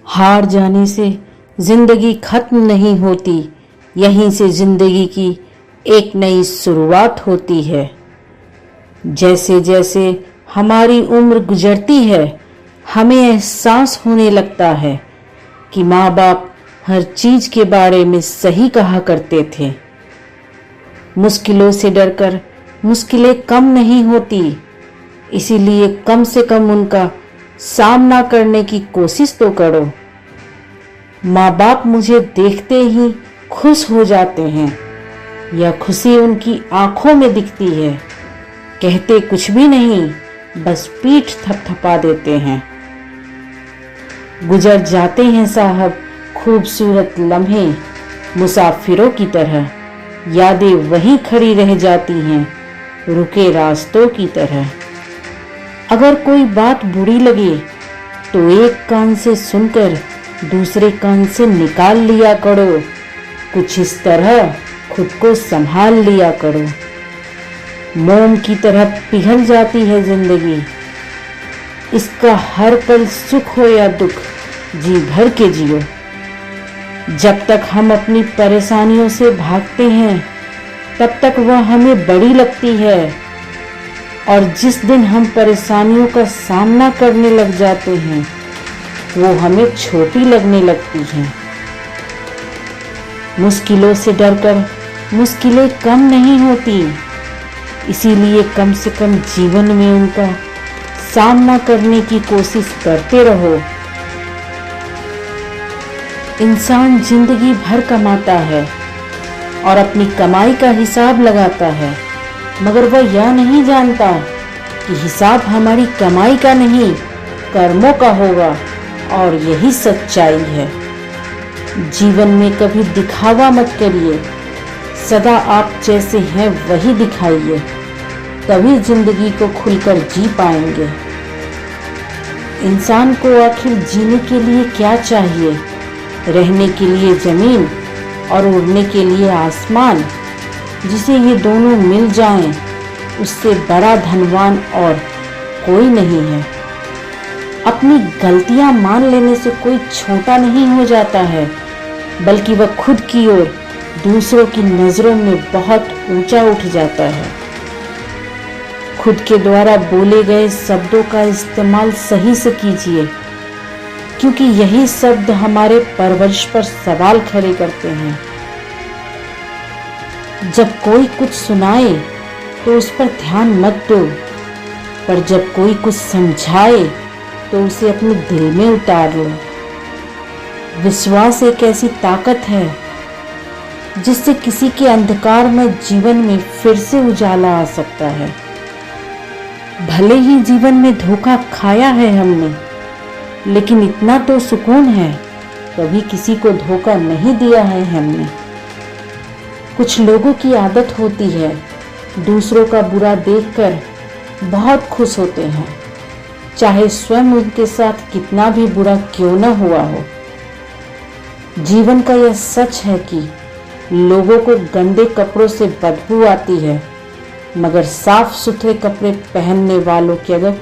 हार जाने से जिंदगी खत्म नहीं होती, यहीं से जिंदगी की एक नई शुरुआत होती है। जैसे जैसे हमारी उम्र गुजरती है, हमें एहसास होने लगता है कि माँ बाप हर चीज के बारे में सही कहा करते थे। मुश्किलों से डरकर मुश्किलें कम नहीं होती, इसीलिए कम से कम उनका सामना करने की कोशिश तो करो। माँ बाप मुझे देखते ही खुश हो जाते हैं, यह खुशी उनकी आंखों में दिखती है। कहते कुछ भी नहीं, बस पीठ थपथपा देते हैं। गुजर जाते हैं साहब खूबसूरत लम्हे मुसाफिरों की तरह, यादें वहीं खड़ी रह जाती हैं रुके रास्तों की तरह। अगर कोई बात बुरी लगे तो एक कान से सुनकर दूसरे कान से निकाल लिया करो। कुछ इस तरह खुद को संभाल लिया करो। मोम की तरह पिघल जाती है जिंदगी, इसका हर पल सुख हो या दुख जी भर के जियो। जब तक हम अपनी परेशानियों से भागते हैं तब तक वह हमें बड़ी लगती है, और जिस दिन हम परेशानियों का सामना करने लग जाते हैं वो हमें छोटी लगने लगती हैं। मुश्किलों से डरकर मुश्किलें कम नहीं होती, इसीलिए कम से कम जीवन में उनका सामना करने की कोशिश करते रहो। इंसान जिंदगी भर कमाता है और अपनी कमाई का हिसाब लगाता है, मगर वह यह नहीं जानता कि हिसाब हमारी कमाई का नहीं, कर्मों का होगा, और यही सच्चाई है। जीवन में कभी दिखावा मत करिए, सदा आप जैसे हैं वही दिखाइए, तभी जिंदगी को खुलकर जी पाएंगे। इंसान को आखिर जीने के लिए क्या चाहिए? रहने के लिए जमीन और उड़ने के लिए आसमान। जिसे ये दोनों मिल जाएं, उससे बड़ा धनवान और कोई नहीं है। अपनी गलतियां मान लेने से कोई छोटा नहीं हो जाता है, बल्कि वह खुद की ओर दूसरों की नजरों में बहुत ऊंचा उठ जाता है। खुद के द्वारा बोले गए शब्दों का इस्तेमाल सही से कीजिए, क्योंकि यही शब्द हमारे परवरिश पर सवाल खड़े करते हैं। जब कोई कुछ सुनाए तो उस पर ध्यान मत दो, पर जब कोई कुछ समझाए तो उसे अपने दिल में उतार लो। विश्वास एक ऐसी ताकत है जिससे किसी के अंधकार में जीवन में फिर से उजाला आ सकता है। भले ही जीवन में धोखा खाया है हमने, लेकिन इतना तो सुकून है कभी किसी को धोखा नहीं दिया है हमने। कुछ लोगों की आदत होती है दूसरों का बुरा देखकर बहुत खुश होते हैं, चाहे स्वयं उनके साथ कितना भी बुरा क्यों न हुआ हो। जीवन का यह सच है कि लोगों को गंदे कपड़ों से बदबू आती है, मगर साफ सुथरे कपड़े पहनने वालों के अगर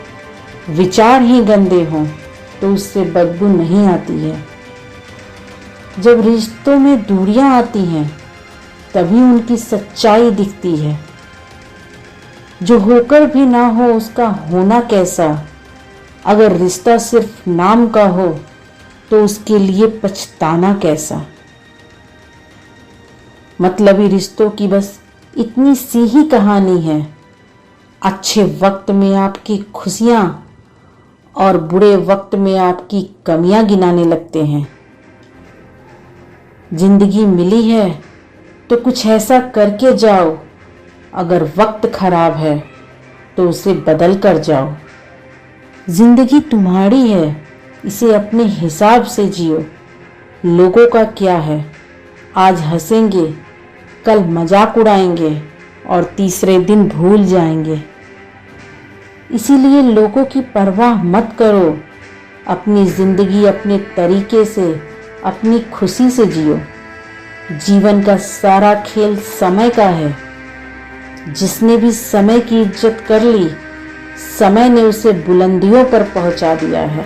विचार ही गंदे हों तो उससे बदबू नहीं आती है। जब रिश्तों में दूरियां आती हैं तभी उनकी सच्चाई दिखती है। जो होकर भी ना हो उसका होना कैसा। अगर रिश्ता सिर्फ नाम का हो तो उसके लिए पछताना कैसा। मतलबी रिश्तों की बस इतनी सी ही कहानी है। अच्छे वक्त में आपकी खुशियां और बुरे वक्त में आपकी कमियां गिनाने लगते हैं। जिंदगी मिली है तो कुछ ऐसा करके जाओ, अगर वक्त खराब है तो उसे बदल कर जाओ। जिंदगी तुम्हारी है, इसे अपने हिसाब से जियो। लोगों का क्या है, आज हंसेंगे कल मजाक उड़ाएंगे और तीसरे दिन भूल जाएंगे। इसीलिए लोगों की परवाह मत करो, अपनी जिंदगी अपने तरीके से अपनी खुशी से जियो। जीवन का सारा खेल समय का है। जिसने भी समय की इज्जत कर ली, समय ने उसे बुलंदियों पर पहुंचा दिया है।